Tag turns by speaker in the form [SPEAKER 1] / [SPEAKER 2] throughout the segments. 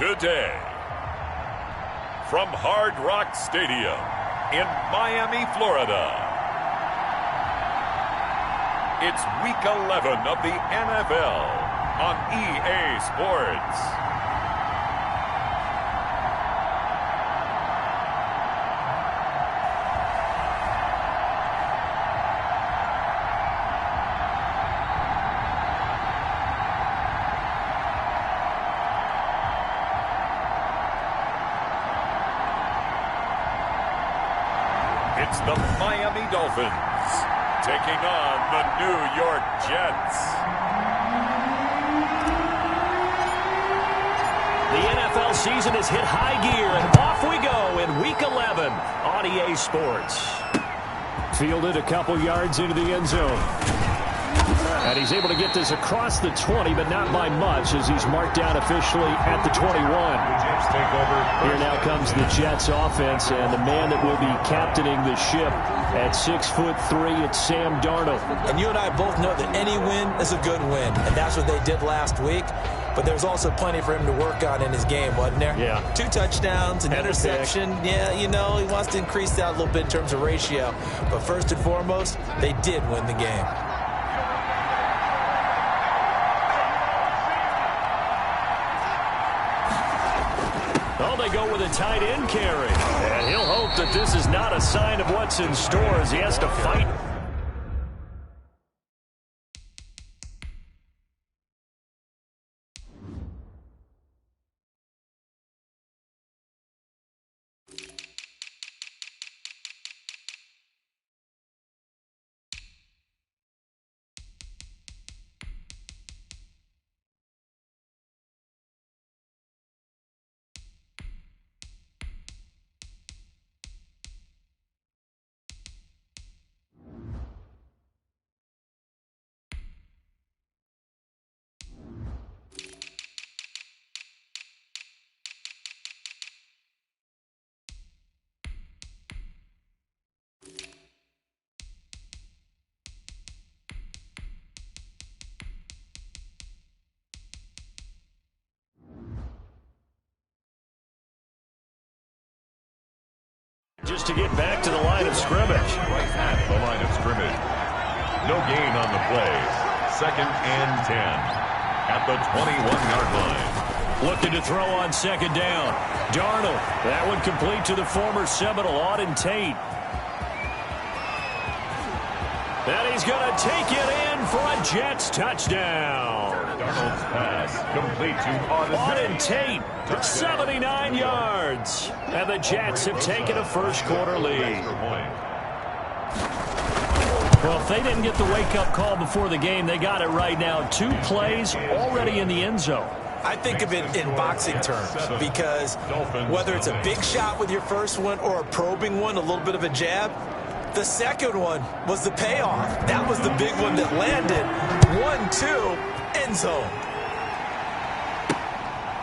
[SPEAKER 1] today. From Hard Rock Stadium in Miami, Florida, it's Week 11 of the NFL on EA Sports. It's the Miami Dolphins taking on the New York Jets.
[SPEAKER 2] The NFL season has hit high gear, and off we go in Week 11 on EA Sports. Fielded a couple yards into the end zone. And he's able to get this across the 20, but not by much, as he's marked down officially at the 21. Here now comes the Jets offense, and the man that will be captaining the ship at 6'3", it's Sam Darnold.
[SPEAKER 3] And you and I both know that any win is a good win, and that's what they did last week. But there's also plenty for him to work on in his game, wasn't there?
[SPEAKER 2] Yeah.
[SPEAKER 3] 2 touchdowns, an interception. Yeah, you know, he wants to increase that a little bit in terms of ratio. But first and foremost, they did win the game.
[SPEAKER 2] Oh, they go with a tight end carry. And he'll hope that this is not a sign of what's in store as he has to fight. Just to get back to the line of scrimmage.
[SPEAKER 1] Right at the line of scrimmage. No gain on the play. 2nd and 10 at the 21-yard line.
[SPEAKER 2] Looking to throw on 2nd down. Darnold. That one complete to the former Seminole, Auden Tate. And he's going to take it in for a Jets touchdown.
[SPEAKER 1] Darnold's pass complete to
[SPEAKER 2] Auden Tate. 79 yards. And the Jets have taken a first-quarter lead. Well, if they didn't get the wake-up call before the game, they got it right now. 2 plays already in the end zone.
[SPEAKER 3] I think of it in boxing terms, because whether it's a big shot with your first one or a probing one, a little bit of a jab, the second one was the payoff. That was the big one that landed. 1-2, end zone.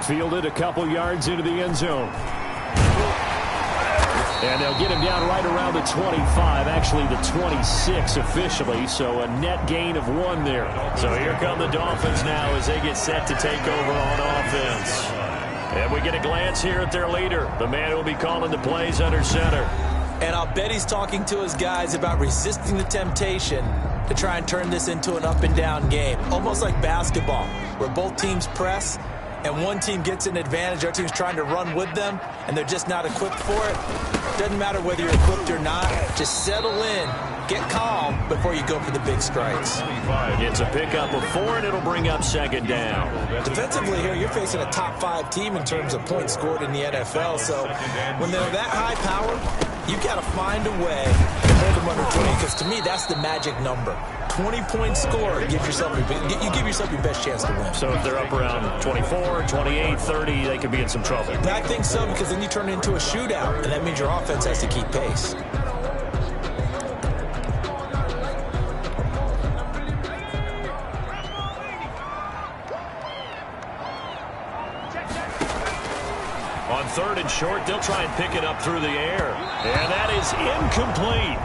[SPEAKER 2] Fielded a couple yards into the end zone. And they'll get him down right around the 25, actually the 26 officially, so a net gain of 1 there. So here come the Dolphins now as they get set to take over on offense. And we get a glance here at their leader, the man who will be calling the plays under center.
[SPEAKER 3] And I'll bet he's talking to his guys about resisting the temptation to try and turn this into an up-and-down game, almost like basketball, where both teams press, and one team gets an advantage, our team's trying to run with them, and they're just not equipped for it. Doesn't matter whether you're equipped or not. Just settle in, get calm before you go for the big strikes.
[SPEAKER 2] It's a pickup of 4, and it'll bring up 2nd down.
[SPEAKER 3] Defensively here, you're facing a top 5 team in terms of points scored in the NFL, so when they're that high power, you've got to find a way to hold them under 20, because to me, that's the magic number. 20-point score, you give yourself your best chance to win.
[SPEAKER 2] So if they're up around 24, 28, 30, they could be in some trouble.
[SPEAKER 3] I think so, because then you turn it into a shootout, and that means your offense has to keep pace.
[SPEAKER 2] On 3rd and short, they'll try and pick it up through the air. And that is incomplete.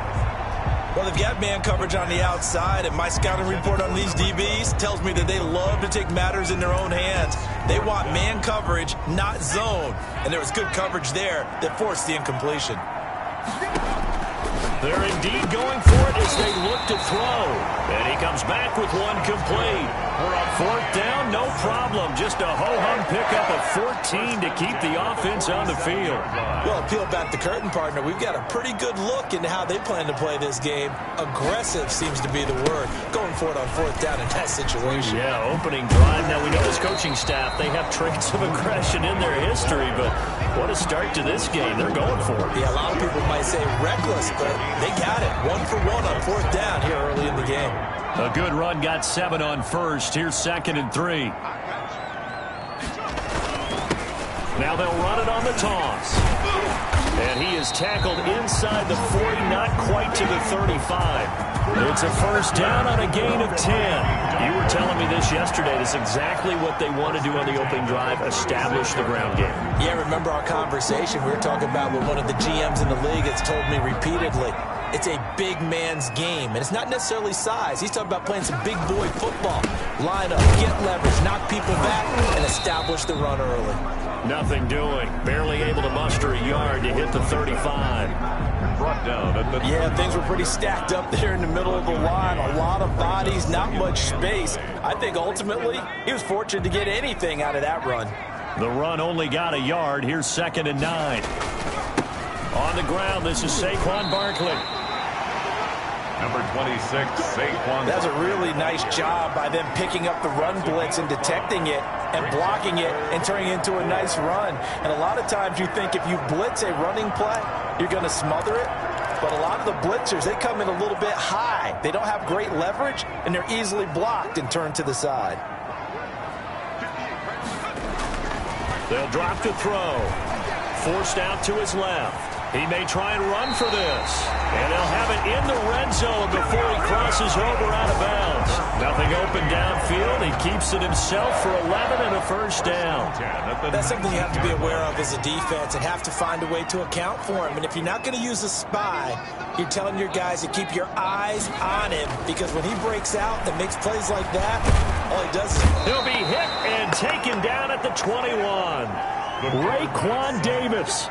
[SPEAKER 3] Well, they've got man coverage on the outside, and my scouting report on these DBs tells me that they love to take matters in their own hands. They want man coverage, not zone. And there was good coverage there that forced the incompletion.
[SPEAKER 2] They're indeed going for it as they look to throw. And he comes back with one complete. We're on fourth down, no problem. Just a ho-hum pickup of 14 to keep the offense on the field.
[SPEAKER 3] Well, peel back the curtain, partner. We've got a pretty good look into how they plan to play this game. Aggressive seems to be the word. Going for it on fourth down in that situation.
[SPEAKER 2] Yeah, opening drive. Now, we know this coaching staff, they have traits of aggression in their history, but what a start to this game. They're going for it.
[SPEAKER 3] Yeah, a lot of people might say reckless, but they got it. 1 for 1 on fourth down here early in the game.
[SPEAKER 2] A good run got 7 on first. Here's 2nd and 3. Now they'll run it on the toss. And he is tackled inside the 40, not quite to the 35. It's a first down on a gain of 10. You were telling me this yesterday. That's exactly what they want to do on the opening drive, establish the ground game.
[SPEAKER 3] Yeah, remember our conversation we were talking about with one of the GMs in the league that's told me repeatedly. It's a big man's game, and it's not necessarily size. He's talking about playing some big boy football. Line up, get leverage, knock people back, and establish the run early.
[SPEAKER 2] Nothing doing. Barely able to muster a yard to hit the 35.
[SPEAKER 1] Brought down at the...
[SPEAKER 3] Yeah, things were pretty stacked up there in the middle of the line. A lot of bodies, not much space. I think ultimately he was fortunate to get anything out of that run.
[SPEAKER 2] The run only got a yard. Here's 2nd and 9. On the ground, this is Saquon Barkley.
[SPEAKER 1] Number 26, Saquon.
[SPEAKER 3] That's a really nice job by them picking up the run blitz and detecting it and blocking it and turning it into a nice run. And a lot of times you think if you blitz a running play, you're going to smother it. But a lot of the blitzers, they come in a little bit high. They don't have great leverage, and they're easily blocked and turned to the side.
[SPEAKER 2] They'll drop to throw. Forced out to his left. He may try and run for this. And they'll have it in the red zone before he crosses over out of bounds. Nothing open downfield. He keeps it himself for 11 and a first down.
[SPEAKER 3] That's something you have to be aware of as a defense and have to find a way to account for him. And if you're not going to use a spy, you're telling your guys to keep your eyes on him, because when he breaks out and makes plays like that, all he does is...
[SPEAKER 2] He'll be hit and taken down at the 21. Raekwon Davis.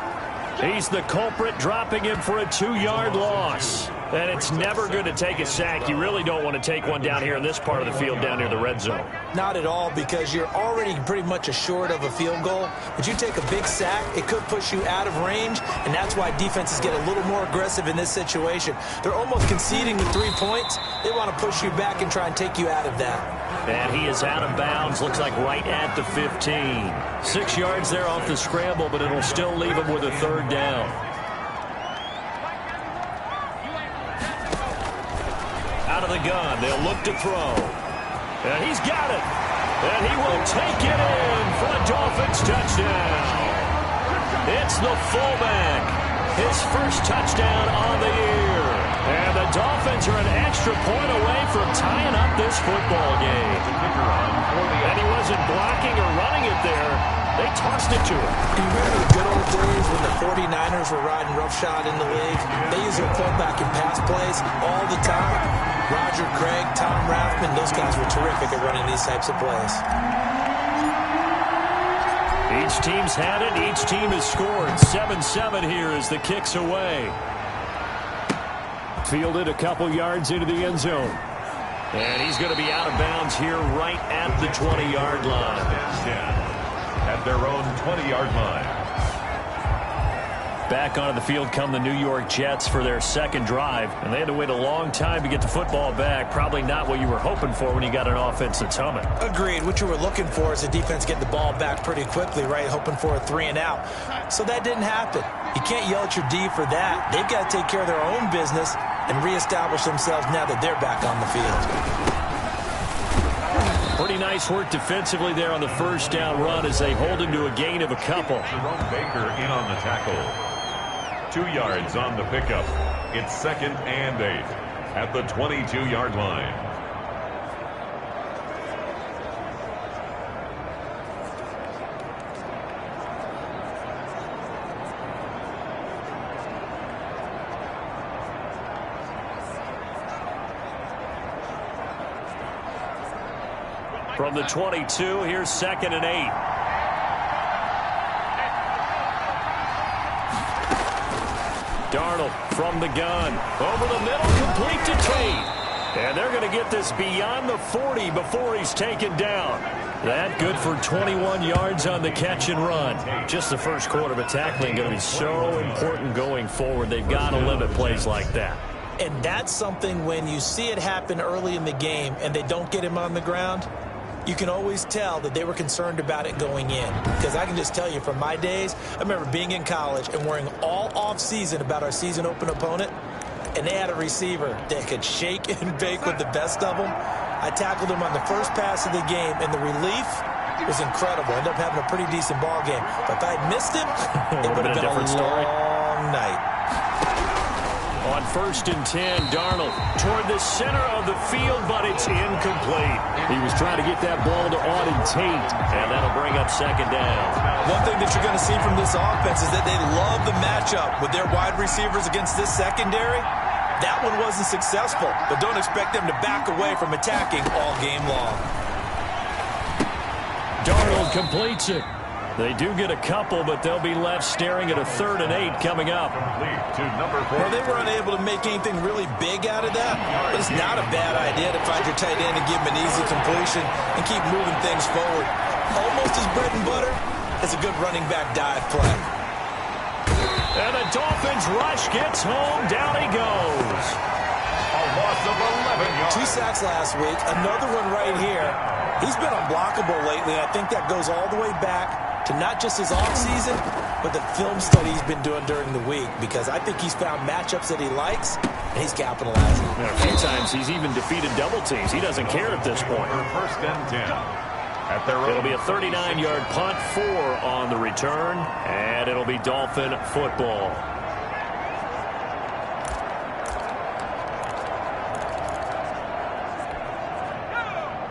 [SPEAKER 2] He's the culprit, dropping him for a 2-yard loss. And it's never going to take a sack. You really don't want to take one down here in this part of the field down near the red zone.
[SPEAKER 3] Not at all, because you're already pretty much assured of a field goal. But you take a big sack, it could push you out of range, and that's why defenses get a little more aggressive in this situation. They're almost conceding the 3 points. They want to push you back and try and take you out of that.
[SPEAKER 2] And he is out of bounds, looks like right at the 15. 6 yards there off the scramble, but it'll still leave him with a 3rd down. Out of the gun, they'll look to throw. And he's got it. And he will take it in for a Dolphins touchdown. It's the fullback. His first touchdown on the year. And the Dolphins are an extra point away from tying up this football game. And he wasn't blocking or running it there. They tossed it to him.
[SPEAKER 3] Do you remember the good old days when the 49ers were riding roughshod in the league? They used their fullback in pass plays all the time. Roger Craig, Tom Rathman, those guys were terrific at running these types of plays.
[SPEAKER 2] Each team's had it. Each team has scored. 7-7 here as the kick's away. Fielded a couple yards into the end zone. And he's going to be out of bounds here right at the 20-yard line.
[SPEAKER 1] At their own 20-yard line.
[SPEAKER 2] Back onto the field come the New York Jets for their second drive. And they had to wait a long time to get the football back. Probably not what you were hoping for when you got an offense that's humming.
[SPEAKER 3] Agreed. What you were looking for is the defense getting the ball back pretty quickly, right? Hoping for a 3 and out. So that didn't happen. You can't yell at your D for that. They've got to take care of their own business and reestablish themselves now that they're back on the field.
[SPEAKER 2] Pretty nice work defensively there on the first down run as they hold him to a gain of a couple.
[SPEAKER 1] Jerome Baker in on the tackle. 2 yards on the pickup. It's 2nd and 8 at the 22-yard line.
[SPEAKER 2] From the 22, here's 2nd and 8. Darnold from the gun. Over the middle, complete to Tate. And they're going to get this beyond the 40 before he's taken down. That good for 21 yards on the catch and run. Just the first quarter, but tackling going to be so important going forward. They've got to limit plays like that.
[SPEAKER 3] And that's something when you see it happen early in the game and they don't get him on the ground, you can always tell that they were concerned about it going in. Because I can just tell you from my days, I remember being in college and worrying all off-season about our season open opponent, and they had a receiver that could shake and bake with the best of them. I tackled him on the first pass of the game, and the relief was incredible. Ended up having a pretty decent ball game. But if I had missed him, it would have been a long night.
[SPEAKER 2] On 1st and 10, Darnold toward the center of the field, but it's incomplete. He was trying to get that ball to Auden Tate, and that'll bring up 2nd down.
[SPEAKER 3] One thing that you're going to see from this offense is that they love the matchup with their wide receivers against this secondary. That one wasn't successful, but don't expect them to back away from attacking all game long.
[SPEAKER 2] Darnold completes it. They do get a couple, but they'll be left staring at a 3rd and 8 coming up.
[SPEAKER 3] Well, they were unable to make anything really big out of that, but it's not a bad idea to find your tight end and give him an easy completion and keep moving things forward. Almost as bread and butter as a good running back dive play.
[SPEAKER 2] And the Dolphins rush gets home. Down he goes.
[SPEAKER 1] A loss of 11 yards.
[SPEAKER 3] 2 sacks last week. Another one right here. He's been unblockable lately, and I think that goes all the way back to not just his offseason, but the film study he's been doing during the week, because I think he's found matchups that he likes, and he's capitalizing.
[SPEAKER 2] And a few times he's even defeated double teams. He doesn't care at this point.
[SPEAKER 1] 1st and 10.
[SPEAKER 2] It'll be a 39-yard punt, 4 on the return, and it'll be Dolphin football.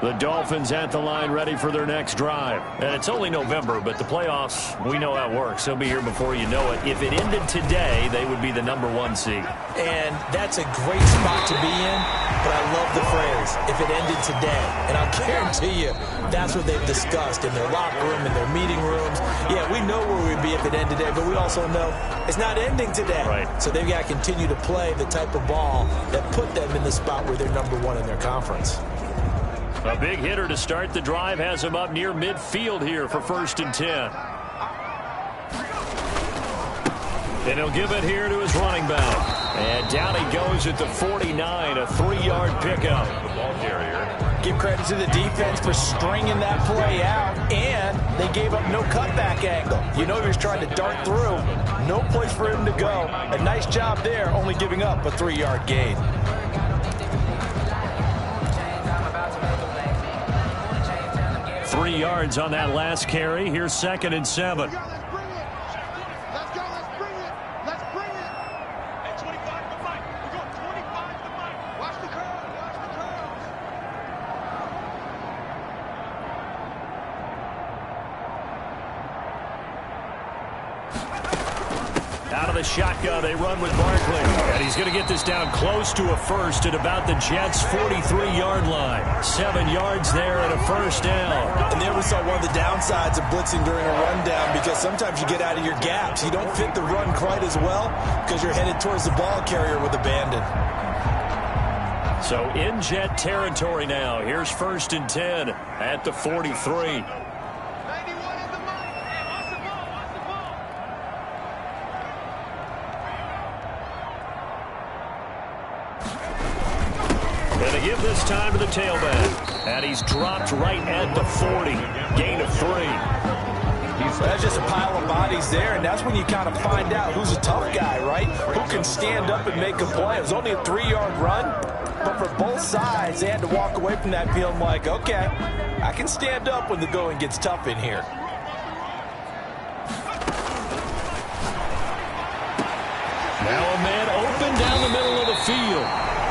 [SPEAKER 2] The Dolphins at the line ready for their next drive. And it's only November, but the playoffs, we know how it works. They'll be here before you know it. If it ended today, they would be the #1 seed.
[SPEAKER 3] And that's a great spot to be in, but I love the phrase, if it ended today. And I'll guarantee you, that's what they've discussed in their locker room, in their meeting rooms. Yeah, we know where we'd be if it ended today, but we also know it's not ending today.
[SPEAKER 2] Right.
[SPEAKER 3] So they've got to continue to play the type of ball that put them in the spot where they're #1 in their conference.
[SPEAKER 2] A big hitter to start the drive has him up near midfield here for 1st and 10. And he'll give it here to his running back. And down he goes at the 49, a 3-yard pickup.
[SPEAKER 1] The ball carrier.
[SPEAKER 3] Give credit to the defense for stringing that play out, and they gave up no cutback angle. You know he was trying to dart through. No place for him to go. A nice job there, only giving up a 3-yard gain.
[SPEAKER 2] 3 yards on that last carry. Here's 2nd and 7.
[SPEAKER 4] Let's go, let's bring it. Let's bring it. At 25 to Mike. We're going 25 to Mike. Watch the curve, watch the curve.
[SPEAKER 2] Out of the shotgun, they run with Barkley. And he's going to get this down close to a first at about the Jets' 43-yard line. 7 yards there and a 1st down.
[SPEAKER 3] And there we saw one of the downsides of blitzing during a rundown, because sometimes you get out of your gaps. You don't fit the run quite as well because you're headed towards the ball carrier with abandon.
[SPEAKER 2] So in Jet territory now. Here's 1st and 10 at the 43. And they give this time to the tailback. And he's dropped right at the 40. Gain of 3.
[SPEAKER 3] That's just a pile of bodies there, and that's when you kind of find out who's a tough guy, right? Who can stand up and make a play. It was only a 3-yard run, but for both sides, they had to walk away from that feeling like, okay, I can stand up when the going gets tough in here.
[SPEAKER 2] Now a man open down the middle of the field.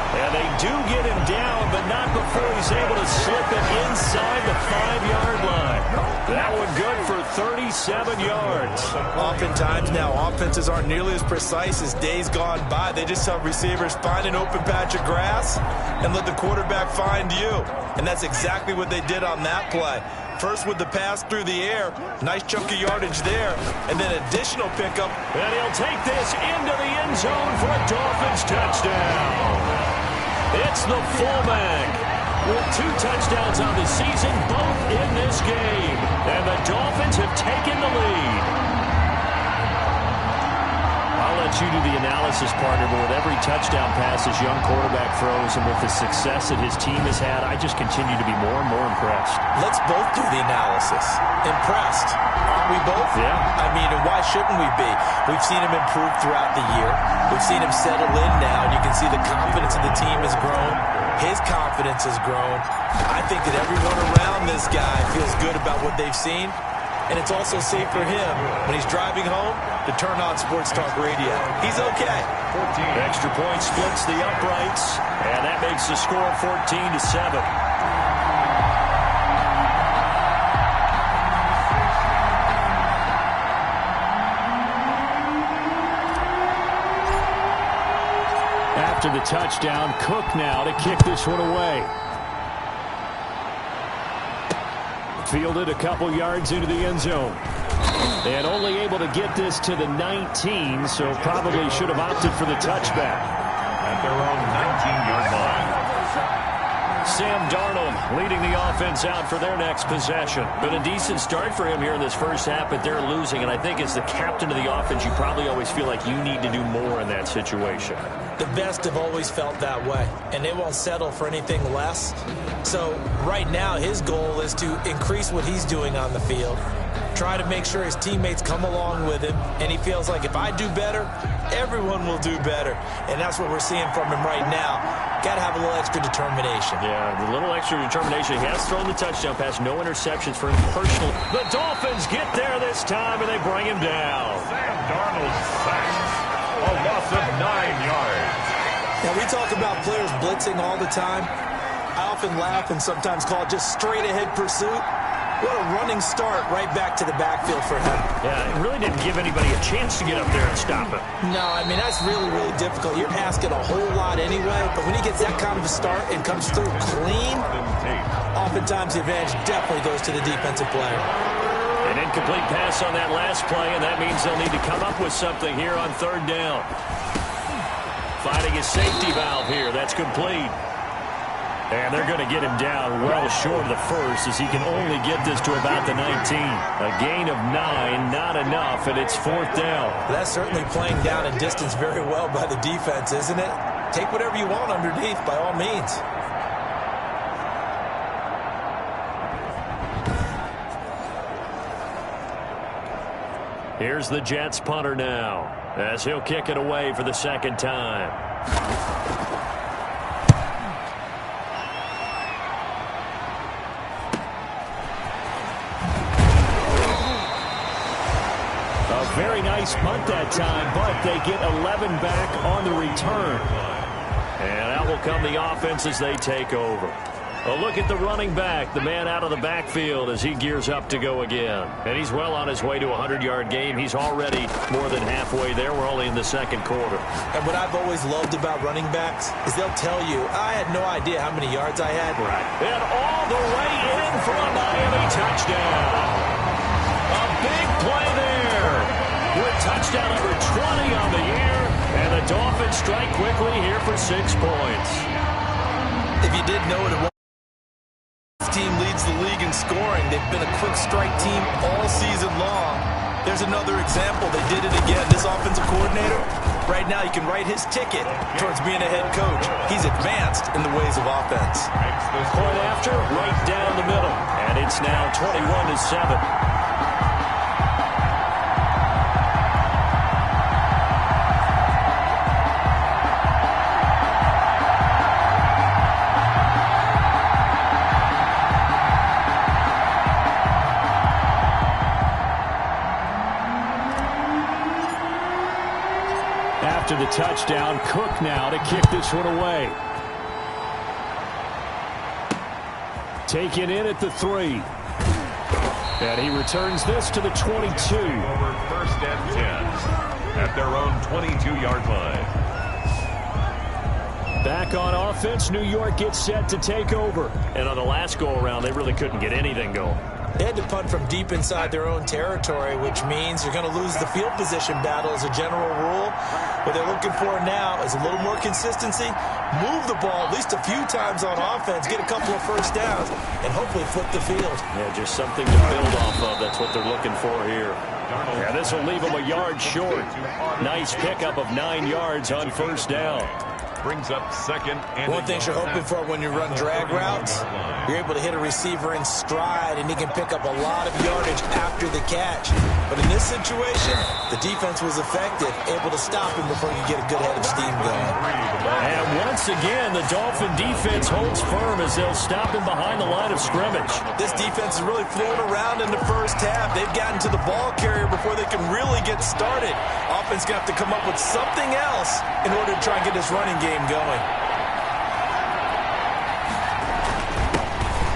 [SPEAKER 2] And they do get him down, but not before he's able to slip it inside the 5-yard line. That one good for 37 yards.
[SPEAKER 3] Oftentimes now, offenses aren't nearly as precise as days gone by. They just tell receivers, find an open patch of grass and let the quarterback find you. And that's exactly what they did on that play. First with the pass through the air, nice chunk of yardage there, and then additional pickup.
[SPEAKER 2] And he'll take this into the end zone for a Dolphins touchdown. It's the fullback with 2 touchdowns on the season, both in this game. And the Dolphins have taken the lead. I'll let you do the analysis, partner, but with every touchdown pass this young quarterback throws and with the success that his team has had, I just continue to be more and more impressed.
[SPEAKER 3] Let's both do the analysis. Impressed. Aren't we both?
[SPEAKER 2] Yeah.
[SPEAKER 3] I mean, and why shouldn't we be? We've seen him improve throughout the year. We've seen him settle in now, and you can see the confidence of the team has grown. His confidence has grown. I think that everyone around this guy feels good about what they've seen. And it's also safe for him when he's driving home to turn on Sports Talk Radio. He's okay.
[SPEAKER 2] 14. Extra point splits the uprights, and that makes the score 14-7. After the touchdown, Cook now to kick this one away. Fielded a couple yards into the end zone. And only able to get this to the 19, so probably should have opted for the touchback.
[SPEAKER 1] At their own 19-yard line.
[SPEAKER 2] Sam Darnold leading the offense out for their next possession. Been a decent start for him here in this first half, but they're losing. And I think as the captain of the offense, you probably always feel like you need to do more in that situation.
[SPEAKER 3] The best have always felt that way, and they won't settle for anything less. So right now, his goal is to increase what he's doing on the field, try to make sure his teammates come along with him, and he feels like if I do better, everyone will do better. And that's what we're seeing from him right now. Got to have a little extra determination.
[SPEAKER 2] Yeah, a little extra determination. He has thrown the touchdown pass, no interceptions for him personally. The Dolphins get there this time, and they bring him down.
[SPEAKER 1] Sam Darnold sacked. A loss of 9 yards.
[SPEAKER 3] Now, we talk about players blitzing all the time. I often laugh and sometimes call it just straight-ahead pursuit. What a running start right back to the backfield for him.
[SPEAKER 2] Yeah, it really didn't give anybody a chance to get up there and stop him.
[SPEAKER 3] No, I mean, that's really, really difficult. You're asking a whole lot anyway, but when he gets that kind of a start and comes through clean, oftentimes the advantage definitely goes to the defensive player.
[SPEAKER 2] An incomplete pass on that last play, and that means they'll need to come up with something here on 3rd down. Finding his safety valve here. That's complete. And they're going to get him down well short of the first as he can only get this to about the 19. A gain of 9, not enough, and it's 4th down.
[SPEAKER 3] That's certainly playing down in distance very well by the defense, isn't it? Take whatever you want underneath, by all means.
[SPEAKER 2] Here's the Jets punter now as he'll kick it away for the 2nd time. A very nice punt that time, but they get 11 back on the return. And out will come the offense as they take over. A look at the running back, the man out of the backfield as he gears up to go again. And he's well on his way to a 100-yard game. He's already more than halfway there. We're only in the 2nd quarter.
[SPEAKER 3] And what I've always loved about running backs is they'll tell you, I had no idea how many yards I had.
[SPEAKER 2] Right. And all the way in for a Miami touchdown. A big play there. With touchdown number 20 on the year. And the Dolphins strike quickly here for 6 points.
[SPEAKER 3] If you didn't know it, team leads the league in scoring. They've been a quick strike team all season long. There's another example. They did it again. This offensive coordinator, right now you can write his ticket towards being a head coach. He's advanced in the ways of offense.
[SPEAKER 2] Point after, right down the middle. And it's now 21-7. After the touchdown, Cook now to kick this one away. Taken in at the 3. And he returns this to the 22.
[SPEAKER 1] Over 1st and 10 at their own 22-yard line.
[SPEAKER 2] Back on offense, New York gets set to take over. And on the last go-around, they really couldn't get anything going.
[SPEAKER 3] They had to punt from deep inside their own territory, which means you're going to lose the field position battle as a general rule. What they're looking for now is a little more consistency, move the ball at least a few times on offense, get a couple of first downs, and hopefully flip the field.
[SPEAKER 2] Yeah, just something to build off of. That's what they're looking for here. Yeah, this will leave them a yard short. Nice pickup of 9 yards on first down.
[SPEAKER 1] Brings up 2nd and
[SPEAKER 3] One thing you're hoping for when you run drag routes, you're able to hit a receiver in stride, and he can pick up a lot of yardage after the catch. But in this situation, the defense was effective, able to stop him before you get a good head of steam going.
[SPEAKER 2] And once again, the Dolphin defense holds firm as they'll stop him behind the line of scrimmage.
[SPEAKER 3] This defense is really flown around in the first half. They've gotten to the ball carrier before they can really get started. Offense going to have to come up with something else in order to try and get this running game going.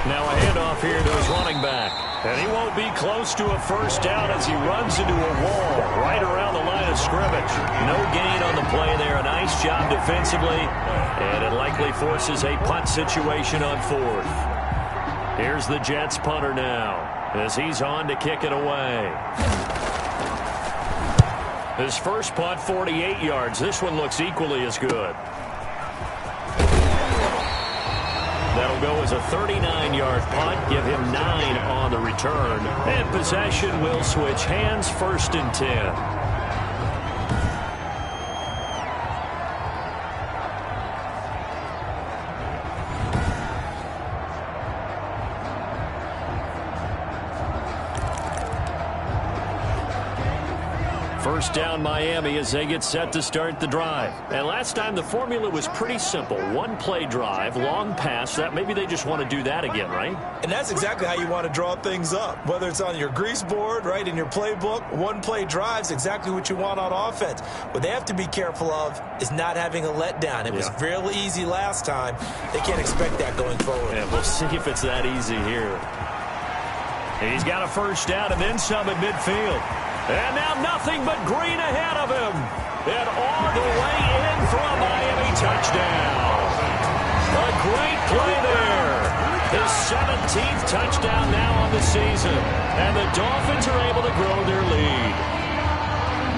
[SPEAKER 2] Now a handoff here to his running back. And he won't be close to a first down as he runs into a wall right around the line of scrimmage. No gain on the play there. A nice job defensively. And it likely forces a punt situation on 4th. Here's the Jets punter now as he's on to kick it away. His first punt, 48 yards. This one looks equally as good. That'll go as a 39-yard punt, give him 9 on the return. And possession will switch hands, 1st and 10. First down Miami as they get set to start the drive. And last time the formula was pretty simple. One play drive, long pass. That maybe they just want to do that again, right?
[SPEAKER 3] And that's exactly how you want to draw things up. Whether it's on your grease board, right, in your playbook, one play drive's exactly what you want on offense. What they have to be careful of is not having a letdown. It was fairly easy last time. They can't expect that going forward.
[SPEAKER 2] Yeah, we'll see if it's that easy here. He's got a first down and then some at midfield. And now nothing but green ahead of him. And all the way in for a Miami touchdown. A great play there. His 17th touchdown now on the season. And the Dolphins are able to grow their lead.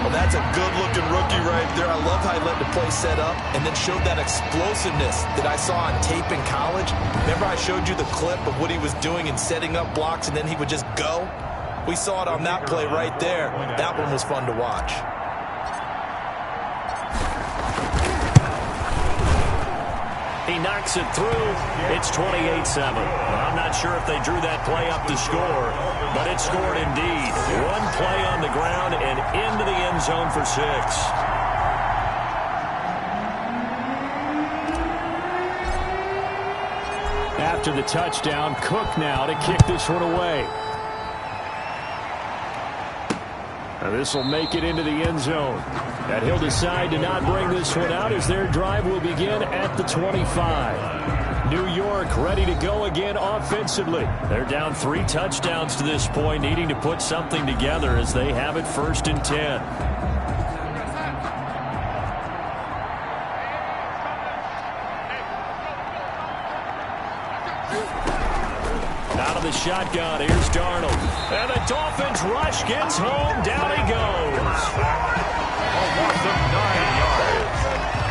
[SPEAKER 3] Well, that's a good-looking rookie right there. I love how he let the play set up and then showed that explosiveness that I saw on tape in college. Remember I showed you the clip of what he was doing and setting up blocks, and then he would just go? We saw it on that play right there. That one was fun to watch.
[SPEAKER 2] He knocks it through. It's 28-7. I'm not sure if they drew that play up to score, but it scored indeed. One play on the ground and into the end zone for 6. After the touchdown, Cook now to kick this one away. This will make it into the end zone. And he'll decide to not bring this one out as their drive will begin at the 25. New York ready to go again offensively. They're down 3 touchdowns to this point, needing to put something together as they have it 1st and 10. Out of the shotgun, here's Darnold. And the Dolphins rush gets home. Down he goes.
[SPEAKER 1] A loss of 9 yards.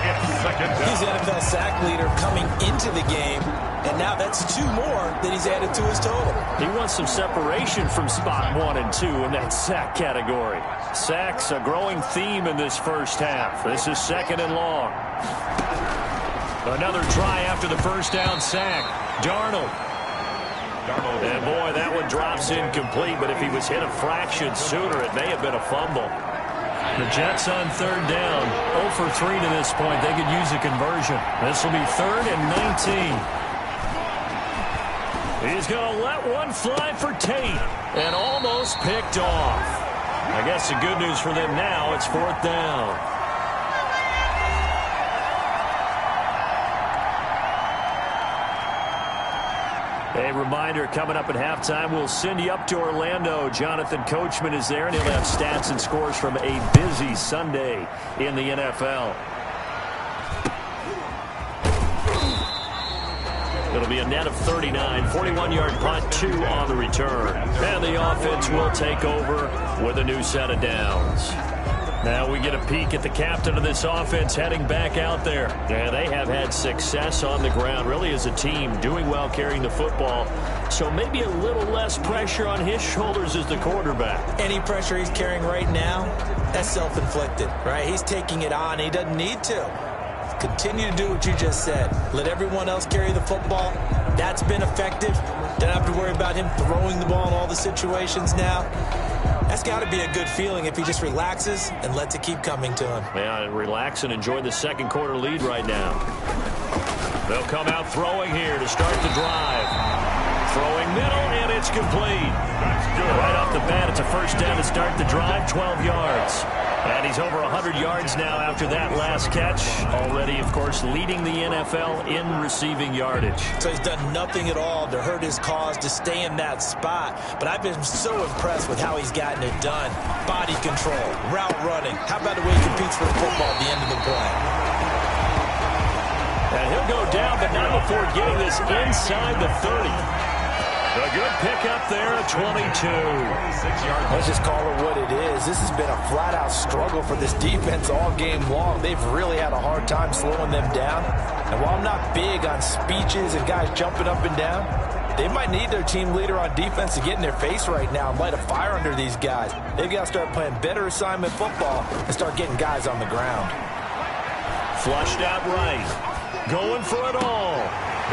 [SPEAKER 1] It's 2nd down.
[SPEAKER 3] He's the NFL sack leader coming into the game, and now that's 2 more that he's added to his total.
[SPEAKER 2] He wants some separation from spot 1 and 2 in that sack category. Sacks a growing theme in this first half. This is 2nd and long. Another try after the first down sack. Darnold. And boy, that one drops incomplete, but if he was hit a fraction sooner, it may have been a fumble. The Jets on 3rd down. 0 for 3 to this point. They could use a conversion. This will be 3rd and 19. He's going to let one fly for Tate. And almost picked off. I guess the good news for them now, it's 4th down. A reminder, coming up at halftime, we'll send you up to Orlando. Jonathan Coachman is there, and he'll have stats and scores from a busy Sunday in the NFL. It'll be a net of 39, 41-yard punt, 2 on the return. And the offense will take over with a new set of downs. Now we get a peek at the captain of this offense heading back out there. Yeah, they have had success on the ground, really as a team, doing well carrying the football. So maybe a little less pressure on his shoulders as the quarterback.
[SPEAKER 3] Any pressure he's carrying right now, that's self-inflicted, right? He's taking it on. He doesn't need to. Continue to do what you just said. Let everyone else carry the football. That's been effective. Don't have to worry about him throwing the ball in all the situations now. That's got to be a good feeling if he just relaxes and lets it keep coming to him.
[SPEAKER 2] Yeah, relax and enjoy the second quarter lead right now. They'll come out throwing here to start the drive. Throwing middle, and it's complete. Right off the bat, it's a first down to start the drive, 12 yards. And he's over 100 yards now after that last catch. Already, of course, leading the NFL in receiving yardage.
[SPEAKER 3] So he's done nothing at all to hurt his cause, to stay in that spot. But I've been so impressed with how he's gotten it done. Body control, route running. How about the way he competes for the football at the end of the play?
[SPEAKER 2] And he'll go down, but not before getting this inside the 30. A good pickup there at 22.
[SPEAKER 5] Let's just call it what it is. This has been a flat-out struggle for this defense all game long. They've really had a hard time slowing them down. And while I'm not big on speeches and guys jumping up and down, they might need their team leader on defense to get in their face right now and light a fire under these guys. They've got to start playing better assignment football and start getting guys on the ground.
[SPEAKER 2] Flushed out right. Going for it all.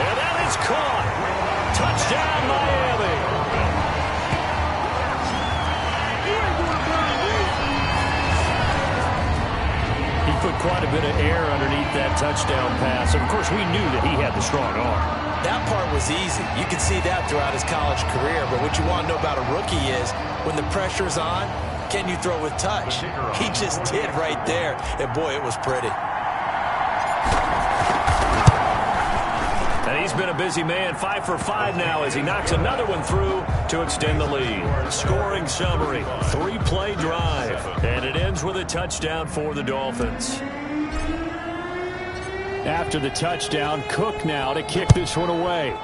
[SPEAKER 2] And that is caught. Touchdown, Miami. He put quite a bit of air underneath that touchdown pass. Of course, we knew that he had the strong arm.
[SPEAKER 3] That part was easy. You can see that throughout his college career. But what you want to know about a rookie is when the pressure's on, can you throw with touch? He just did right there. And, boy, it was pretty.
[SPEAKER 2] And he's been a busy man, 5 for 5 now as he knocks another one through to extend the lead. Scoring summary, 3-play drive, and it ends with a touchdown for the Dolphins. After the touchdown, Cook now to kick this one away.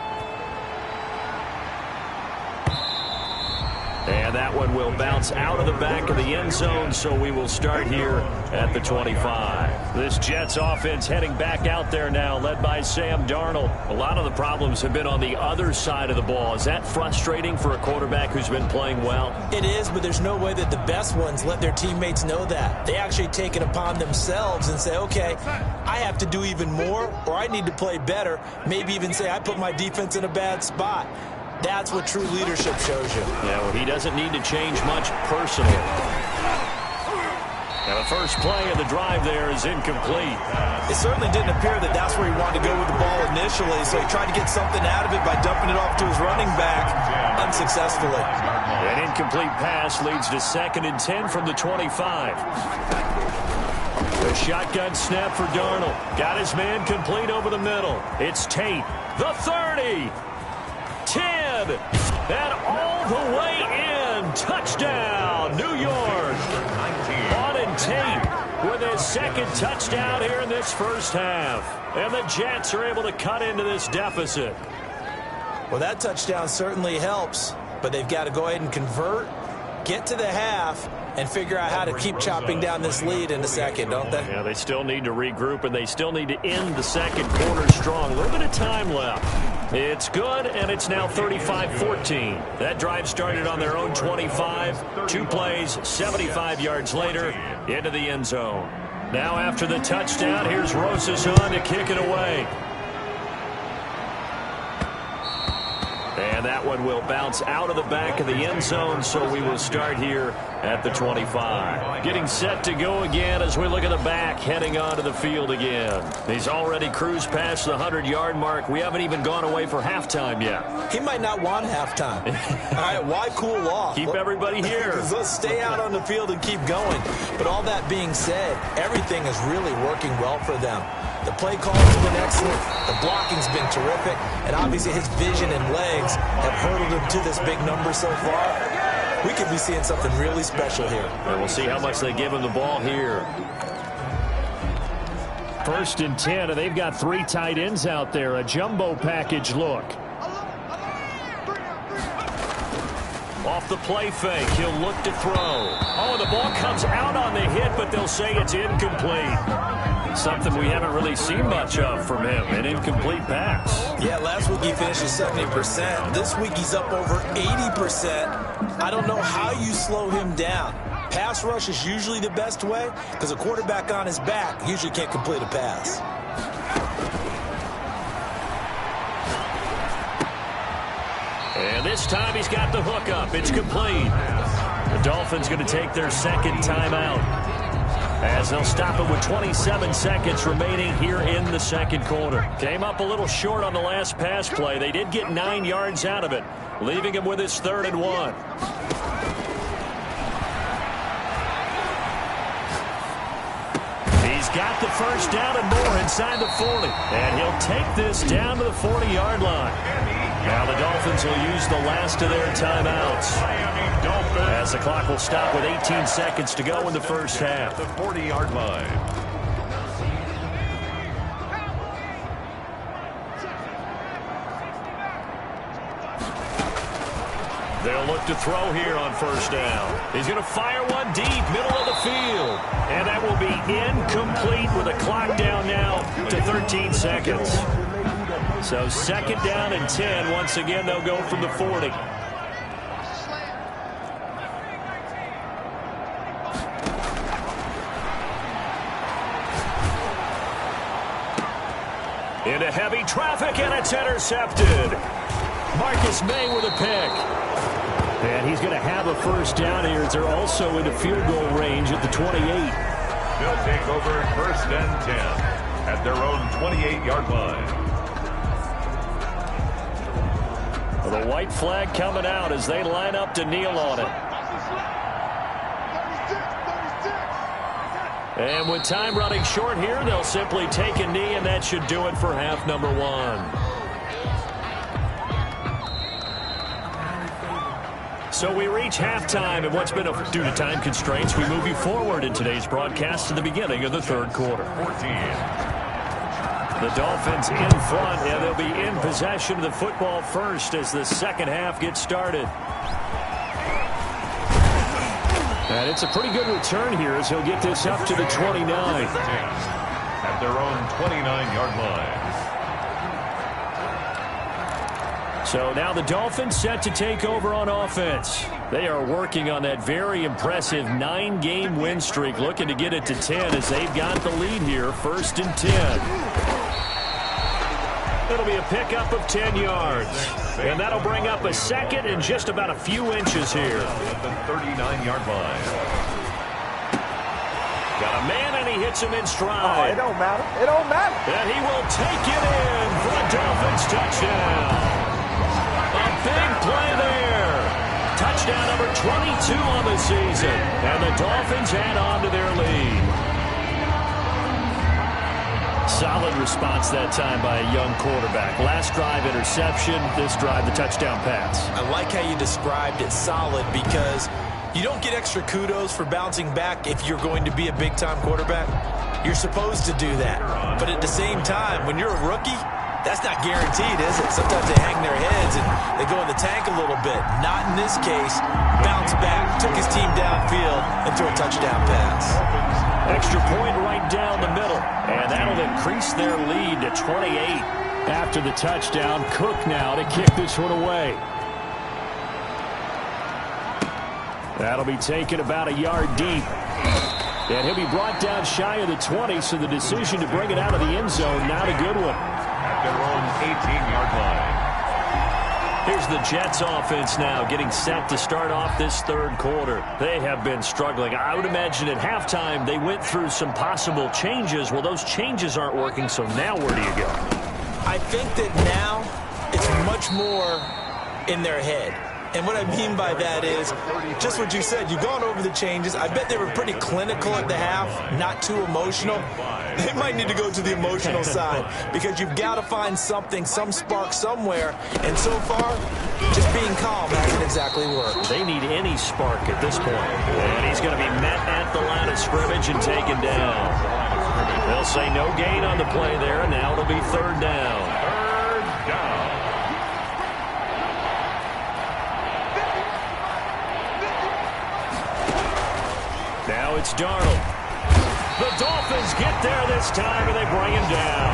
[SPEAKER 2] And that one will bounce out of the back of the end zone, so we will start here at the 25. This Jets offense heading back out there now, led by Sam Darnold. A lot of the problems have been on the other side of the ball. Is that frustrating for a quarterback who's been playing well?
[SPEAKER 3] It is, but there's no way that the best ones let their teammates know that. They actually take it upon themselves and say, okay, I have to do even more, or I need to play better. Maybe even say, I put my defense in a bad spot. That's what true leadership shows you.
[SPEAKER 2] Yeah, well, he doesn't need to change much personally. Now, the first play of the drive there is incomplete.
[SPEAKER 3] It certainly didn't appear that that's where he wanted to go with the ball initially, so he tried to get something out of it by dumping it off to his running back unsuccessfully.
[SPEAKER 2] An incomplete pass leads to 2nd and 10 from the 25. The shotgun snap for Darnold. Got his man complete over the middle. It's Tate, the 30. 10, and all the way in. Touchdown, New York. Auden Tate with his 2nd touchdown here in this first half. And the Jets are able to cut into this deficit.
[SPEAKER 3] Well, that touchdown certainly helps, but they've got to go ahead and convert, get to the half, and figure out how to keep chopping down this lead in the second, don't they?
[SPEAKER 2] Yeah, they still need to regroup, and they still need to end the second quarter strong. A little bit of time left. It's good, and it's now 35-14. That drive started on their own 25. 2 plays, 75 yards later, into the end zone. Now after the touchdown, here's Rosas on to kick it away. And that one will bounce out of the back of the end zone, so we will start here at the 25. Getting set to go again as we look at the back, heading onto the field again. He's already cruised past the 100-yard mark. We haven't even gone away for halftime yet.
[SPEAKER 3] He might not want halftime. All right, why cool off?
[SPEAKER 2] Keep everybody here.
[SPEAKER 3] Let's stay out on the field and keep going. But all that being said, everything is really working well for them. The play call has been excellent. The blocking's been terrific. And obviously his vision and legs have hurdled him to this big number so far. We could be seeing something really special here.
[SPEAKER 2] And we'll see how much they give him the ball here. 1st and 10, and they've got 3 tight ends out there. A jumbo package look. Off the play fake, he'll look to throw. Oh, the ball comes out on the hit, but they'll say it's incomplete. Something we haven't really seen much of from him, an incomplete pass.
[SPEAKER 3] Yeah, last week he finished at 70%. This week he's up over 80%. I don't know how you slow him down. Pass rush is usually the best way because a quarterback on his back usually can't complete a pass.
[SPEAKER 2] And this time he's got the hook up. It's complete. The Dolphins going to take their 2nd timeout as they'll stop it with 27 seconds remaining here in the 2nd quarter. Came up a little short on the last pass play. They did get 9 yards out of it, leaving him with his 3rd and 1. He's got the 1st down and more inside the 40. And he'll take this down to the 40-yard line. Now the Dolphins will use the last of their timeouts as the clock will stop with 18 seconds to go in the 1st half.
[SPEAKER 1] The 40-yard line.
[SPEAKER 2] They'll look to throw here on 1st down. He's going to fire one deep, middle of the field. And that will be incomplete with a clock down now to 13 seconds. So 2nd down and 10. Once again, they'll go from the 40. Into heavy traffic, and it's intercepted. Marcus May with a pick. And he's going to have a 1st down here as they're also into field goal range at the 28.
[SPEAKER 1] They'll take over 1st and 10 at their own 28-yard line.
[SPEAKER 2] The white flag coming out as they line up to kneel on it. And with time running short here, they'll simply take a knee, and that should do it for half number 1. So we reach halftime, and what's been due to time constraints, we move you forward in today's broadcast to the beginning of the 3rd quarter.
[SPEAKER 1] 14.
[SPEAKER 2] The Dolphins in front, and they'll be in possession of the football first as the 2nd half gets started. And it's a pretty good return here as he'll get this up to the 29.
[SPEAKER 1] At their own 29-yard line.
[SPEAKER 2] So now the Dolphins set to take over on offense. They are working on that very impressive 9-game win streak, looking to get it to 10 as they've got the lead here, 1st and 10. It'll be a pickup of 10 yards. And that'll bring up a 2nd and just about a few inches here.
[SPEAKER 1] At the 39-yard line.
[SPEAKER 2] Got a man, and he hits him in stride.
[SPEAKER 6] Oh, it don't matter. It don't matter.
[SPEAKER 2] And he will take it in for a Dolphins touchdown. A big play there. Touchdown number 22 on the season. And the Dolphins add on to their lead. Solid response that time by a young quarterback. Last drive, interception. This drive, the touchdown pass.
[SPEAKER 3] I like how you described it, solid, because you don't get extra kudos for bouncing back if you're going to be a big-time quarterback. You're supposed to do that. But at the same time, when you're a rookie, that's not guaranteed, is it? Sometimes they hang their heads and they go in the tank a little bit. Not in this case. Bounce back, took his team downfield, and threw a touchdown pass.
[SPEAKER 2] Extra point right down the middle, and that'll increase their lead to 28. After the touchdown, Cook now to kick this one away. That'll be taken about a yard deep. And he'll be brought down shy of the 20, so the decision to bring it out of the end zone, not a good one.
[SPEAKER 1] At their own 18-yard line.
[SPEAKER 2] Here's the Jets offense now getting set to start off this 3rd quarter. They have been struggling. I would imagine at halftime they went through some possible changes. Well, those changes aren't working, so now where do you go?
[SPEAKER 3] I think that now it's much more in their head. And what I mean by that is just what you said. You've gone over the changes. I bet they were pretty clinical at the half, not too emotional. They might need to go to the emotional side because you've got to find something, some spark somewhere. And so far, just being calm hasn't exactly worked.
[SPEAKER 2] They need any spark at this point. And he's going to be met at the line of scrimmage and taken down. They'll say no gain on the play there, and now it'll be third down.
[SPEAKER 1] Third down.
[SPEAKER 2] Now it's Darnold. The Dolphins get there this time, and they bring him down.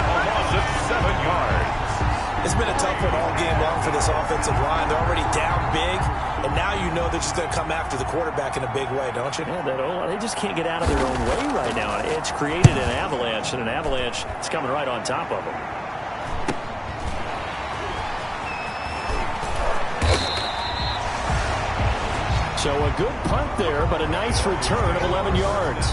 [SPEAKER 1] A loss of 7 yards.
[SPEAKER 3] It's been a tough one all game long for this offensive line. They're already down big, and now you know they're just going to come after the quarterback in a big way, don't you?
[SPEAKER 2] Yeah, they just can't get out of their own way right now. It's created an avalanche, and an avalanche is coming right on top of them. So a good punt there, but a nice return of 11 yards.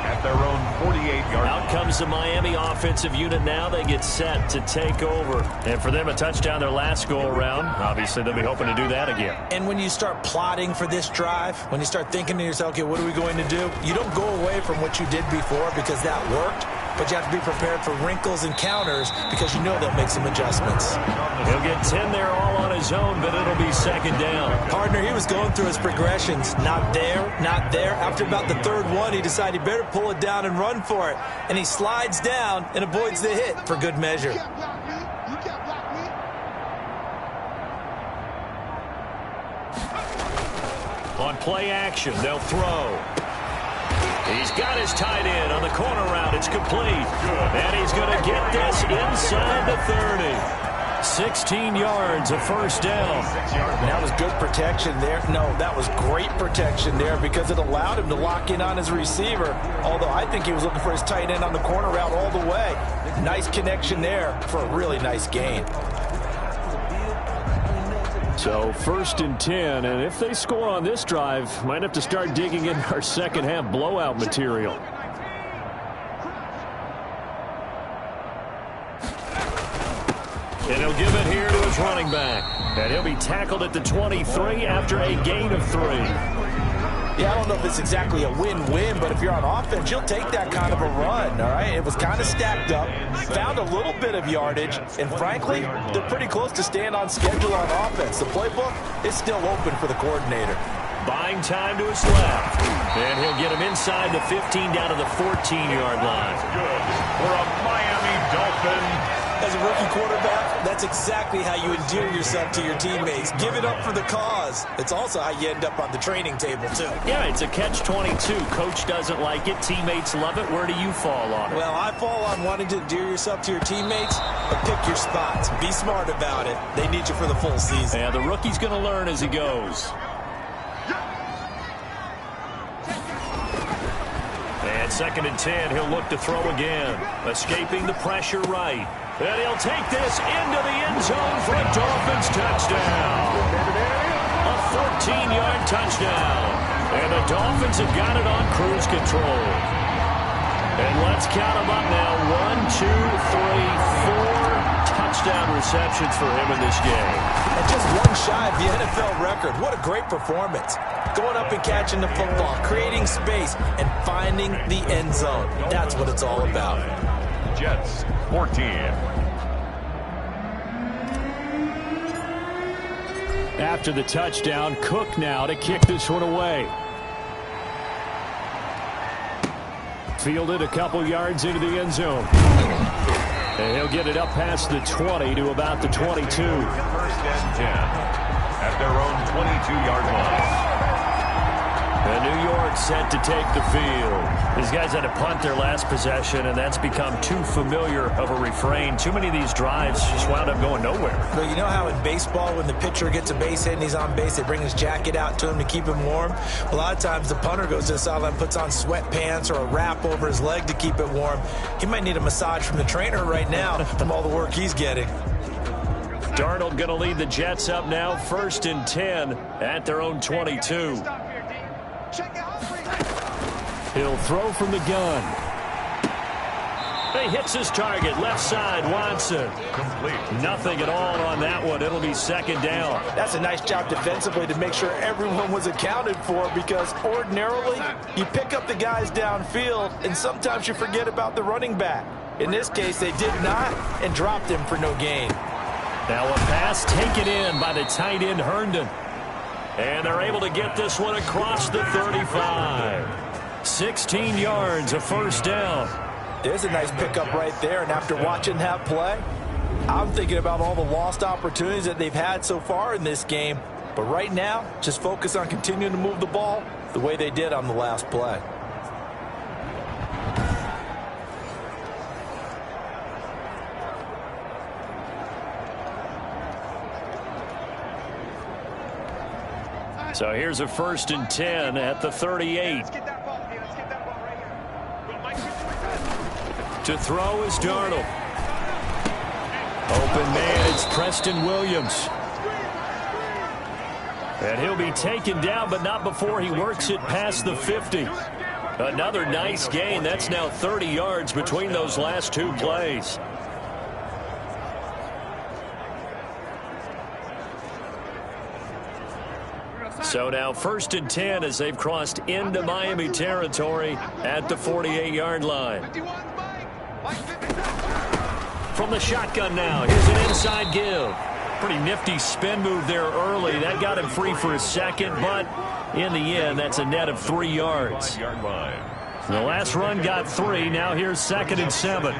[SPEAKER 1] At their own 48-yard.
[SPEAKER 2] Out comes the Miami offensive unit now. They get set to take over. And for them, a touchdown their last go-around. Obviously, they'll be hoping to do that again.
[SPEAKER 3] And when you start plotting for this drive, when you start thinking to yourself, okay, what are we going to do? You don't go away from what you did before because that worked. But you have to be prepared for wrinkles and counters because you know they'll make some adjustments.
[SPEAKER 2] He'll get 10 there all on his own, but it'll be second down.
[SPEAKER 3] Partner, he was going through his progressions. Not there, not there. After about the third one, he decided he better pull it down and run for it. And he slides down and avoids the hit for good measure.
[SPEAKER 4] You can't block me. You can't block me.
[SPEAKER 2] On play action, they'll throw. He's got his tight end on the corner route. It's complete. And he's going to get this inside the 30. 16 yards, a first down.
[SPEAKER 5] That was good protection there. No, that was great protection there because it allowed him to lock in on his receiver. Although I think he was looking for his tight end on the corner route all the way. Nice connection there for a really nice gain.
[SPEAKER 2] So first and 10, and if they score on this drive, might have to start digging in our second half blowout material. And he'll give it here to his running back. And he'll be tackled at the 23 after a gain of 3.
[SPEAKER 5] Yeah, I don't know if it's exactly a win-win, but if you're on offense, you'll take that kind of a run, all right? It was kind of stacked up, found a little bit of yardage, and frankly, they're pretty close to staying on schedule on offense. The playbook is still open for the coordinator.
[SPEAKER 2] Buying time to his left. And he'll get him inside the 15 down to the 14-yard line.
[SPEAKER 1] Good for a Miami Dolphin.
[SPEAKER 3] As a rookie quarterback, that's exactly how you endear yourself to your teammates. Give it up for the cause. It's also how you end up on the training table, too.
[SPEAKER 2] Yeah, it's a catch-22. Coach doesn't like it. Teammates love it. Where do you fall on it?
[SPEAKER 3] Well, I fall on wanting to endear yourself to your teammates, but pick your spots. Be smart about it. They need you for the full season.
[SPEAKER 2] Yeah, the rookie's going to learn as he goes. And second and 10, he'll look to throw again. Escaping the pressure right. And he'll take this into the end zone for a Dolphins touchdown. A 14-yard touchdown. And the Dolphins have got it on cruise control. And let's count them up now. 1, 2, 3, 4 touchdown receptions for him in this game.
[SPEAKER 3] And just one shy of the NFL record. What a great performance. Going up and catching the football, creating space, and finding the end zone. That's what it's all about.
[SPEAKER 1] Jets 14.
[SPEAKER 2] After the touchdown, Cook now to kick this one away. Fielded a couple yards into the end zone. And he'll get it up past the 20 to about the 22.
[SPEAKER 1] First and 10 at their own 22-yard line.
[SPEAKER 2] And New York set to take the field. These guys had to punt their last possession, and that's become too familiar of a refrain. Too many of these drives just wound up going nowhere.
[SPEAKER 3] But you know how in baseball, when the pitcher gets a base hit and he's on base, they bring his jacket out to him to keep him warm? A lot of times the punter goes to the sideline, puts on sweatpants or a wrap over his leg to keep it warm. He might need a massage from the trainer right now from all the work he's getting.
[SPEAKER 2] Darnold going to lead the Jets up now, first and 10 at their own 22. He'll throw from the gun. He hits his target, left side, Watson.
[SPEAKER 1] Complete.
[SPEAKER 2] Nothing at all on that one. It'll be second down.
[SPEAKER 5] That's a nice job defensively to make sure everyone was accounted for, because ordinarily you pick up the guys downfield and sometimes you forget about the running back. In this case, they did not and dropped him for no gain.
[SPEAKER 2] Now a pass taken in by the tight end, Herndon. And they're able to get this one across the 35. 16 yards, a first down.
[SPEAKER 5] There's a nice pickup right there, and after watching that play, I'm thinking about all the lost opportunities that they've had so far in this game. But right now, just focus on continuing to move the ball the way they did on the last play.
[SPEAKER 2] So here's a 1st and 10 at the 38.
[SPEAKER 4] Let's get that ball here. Let's get that ball right here. Go, Mike.
[SPEAKER 2] To throw is Darnold. Open man, it's Preston Williams. And he'll be taken down, but not before he works it past the 50. Another nice gain. That's now 30 yards between those last two plays. So now 1st and 10 as they've crossed into Miami territory at the 48-yard line. From the shotgun now, here's an inside give. Pretty nifty spin move there early. That got him free for a second, but in the end, that's a net of 3 yards. The last run got 3. Now here's 2nd and 7.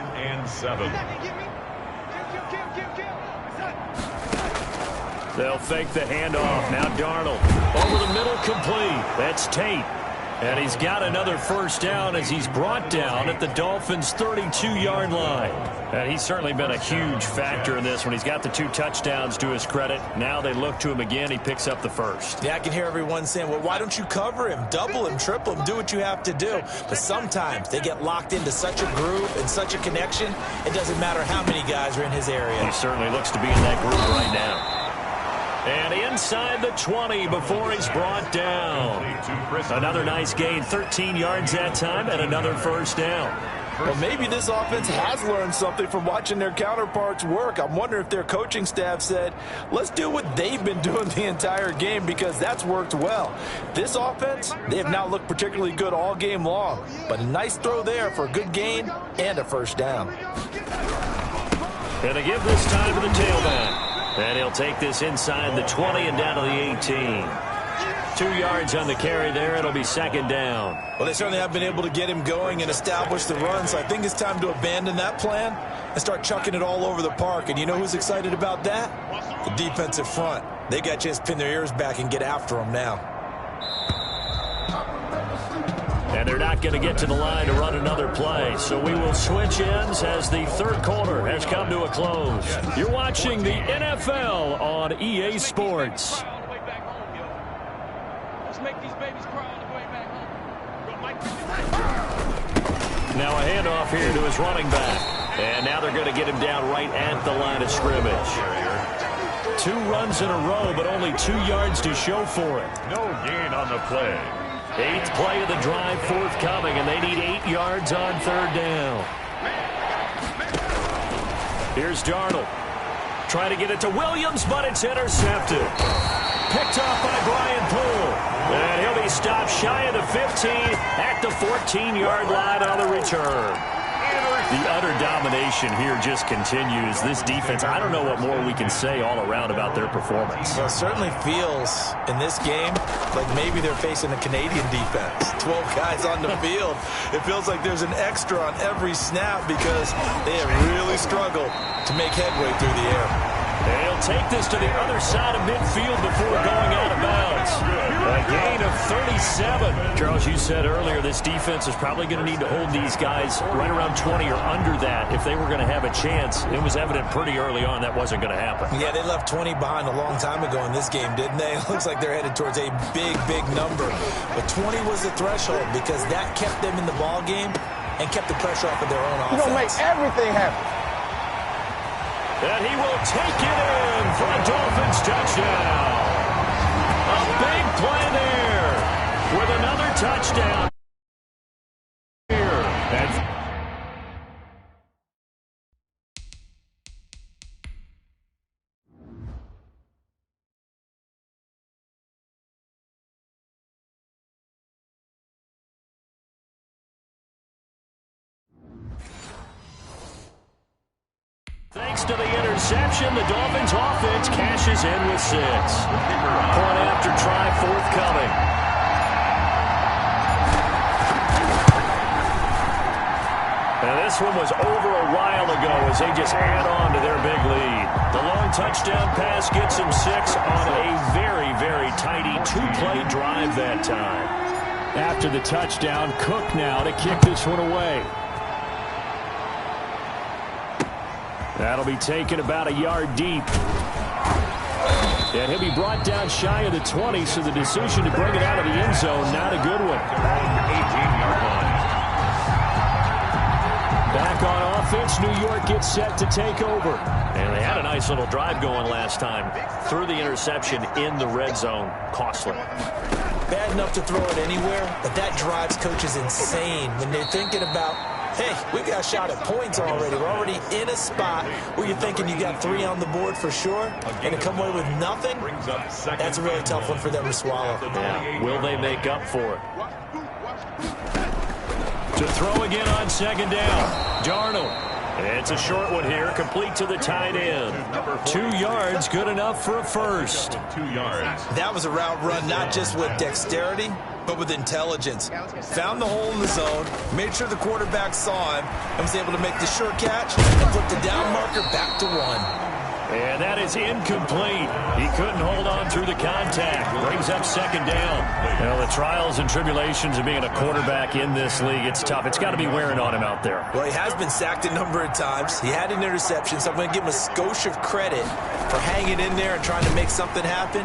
[SPEAKER 2] They'll fake the handoff. Now Darnold over the middle, complete. That's Tate. And he's got another first down as he's brought down at the Dolphins' 32-yard line. And he's certainly been a huge factor in this when he's got the 2 touchdowns to his credit. Now they look to him again. He picks up the first.
[SPEAKER 3] Yeah, I can hear everyone saying, well, why don't you cover him? Double him, triple him, do what you have to do. But sometimes they get locked into such a groove and such a connection, it doesn't matter how many guys are in his area.
[SPEAKER 2] He certainly looks to be in that groove right now. And inside the 20 before he's brought down. Another nice gain, 13 yards that time, and another first down.
[SPEAKER 5] Well, maybe this offense has learned something from watching their counterparts work. I'm wondering if their coaching staff said, let's do what they've been doing the entire game, because that's worked well. This offense, they have not looked particularly good all game long, but a nice throw there for a good gain and a first down.
[SPEAKER 2] And they give this time to the tailback. And he'll take this inside the 20 and down to the 18. 2 yards on the carry there. It'll be 2nd down.
[SPEAKER 3] Well, they certainly have been able to get him going and establish the run, so I think it's time to abandon that plan and start chucking it all over the park. And you know who's excited about that? The defensive front. They got a chance to pin their ears back and get after him now.
[SPEAKER 2] And they're not going to get to the line to run another play. So we will switch ends as the 3rd quarter has come to a close. You're watching the NFL on EA Sports. Now a handoff here to his running back. And now they're going to get him down right at the line of scrimmage. 2 runs in a row, but only 2 yards to show for it.
[SPEAKER 1] No gain on the play.
[SPEAKER 2] 8th play of the drive forthcoming, and they need 8 yards on 3rd down. Here's Darnold. Trying to get it to Williams, but it's intercepted. Picked off by Brian Poole. And he'll be stopped shy of the 15 at the 14-yard line on the return. The utter domination here just continues. This defense, I don't know what more we can say all around about their performance.
[SPEAKER 3] Well, it certainly feels in this game like maybe they're facing a Canadian defense. 12 guys on the field. It feels like there's an extra on every snap because they have really struggled to make headway through the air.
[SPEAKER 2] And he'll take this to the other side of midfield before going out of bounds. A gain of 37. Charles, you said earlier this defense is probably going to need to hold these guys right around 20 or under that if they were going to have a chance. It was evident pretty early on that wasn't going to happen.
[SPEAKER 3] Yeah, they left 20 behind a long time ago in this game, didn't they? It looks like they're headed towards a big, big number. But 20 was the threshold because that kept them in the ball game and kept the pressure off of their own offense.
[SPEAKER 6] You're going to make everything happen.
[SPEAKER 2] And he will take it in for a Dolphins touchdown. A big play there with another touchdown. leads to the interception. The Dolphins offense cashes in with 6. Point after try forthcoming. And this one was over a while ago as they just add on to their big lead. The long touchdown pass gets them 6 on a very, very tidy 2-play drive that time. After the touchdown, Cook now to kick this one away. That'll be taken about a yard deep. And he'll be brought down shy of the 20, so the decision to bring it out of the end zone, not a good one.
[SPEAKER 1] 18-yard line.
[SPEAKER 2] Back on offense, New York gets set to take over. And they had a nice little drive going last time. Threw the interception in the red zone. Costly.
[SPEAKER 3] Bad enough to throw it anywhere, but that drives coaches insane when they're thinking about, hey, we've got a shot at points already. We're already in a spot where you're thinking you got 3 on the board for sure, and to come away with nothing, that's a really tough one for them to swallow.
[SPEAKER 2] Yeah. Will they make up for it? To throw again on second down. Darnold. It's a short one here, complete to the tight end. 2 yards, good enough for a first.
[SPEAKER 1] 2 yards.
[SPEAKER 3] That was a route run not just with dexterity, but with intelligence. Found the hole in the zone, made sure the quarterback saw him, and was able to make the short catch and flip the down marker back to 1.
[SPEAKER 2] And that is incomplete. He couldn't hold on through the contact. Brings up second down. Well, the trials and tribulations of being a quarterback in this league, it's tough. It's got to be wearing on him out there.
[SPEAKER 3] Well, he has been sacked a number of times. He had an interception, so I'm going to give him a skosh of credit for hanging in there and trying to make something happen.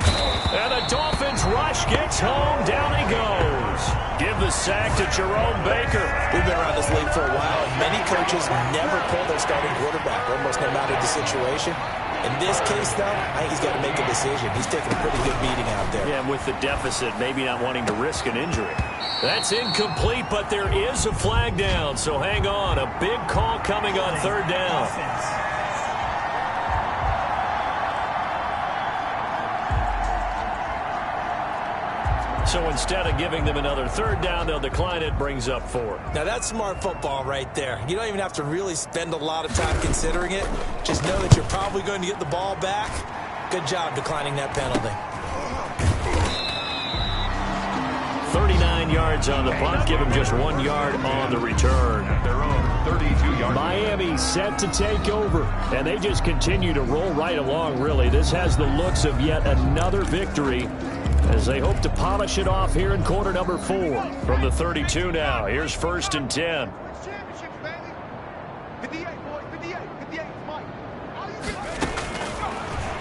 [SPEAKER 2] And the Dolphins rush gets home. Down he goes. Give the sack to Jerome Baker.
[SPEAKER 3] We've been around this league for a while, and many coaches never pull their starting quarterback, almost no matter the situation. In this case, though, I think he's got to make a decision. He's taking a pretty good beating out there.
[SPEAKER 2] Yeah, and with the deficit, maybe not wanting to risk an injury. That's incomplete, but there is a flag down, so hang on. A big call coming on third down. So instead of giving them another third down, they'll decline it, brings up 4.
[SPEAKER 3] Now, that's smart football right there. You don't even have to really spend a lot of time considering it. Just know that you're probably going to get the ball back. Good job declining that penalty.
[SPEAKER 2] 39 yards on the punt. Give them just 1 yard on the return.
[SPEAKER 1] At their own 32-yard line.
[SPEAKER 2] Miami set to take over, and they just continue to roll right along, really. This has the looks of yet another victory as they hope to polish it off here in quarter number 4. From the 32 now, here's 1st and 10.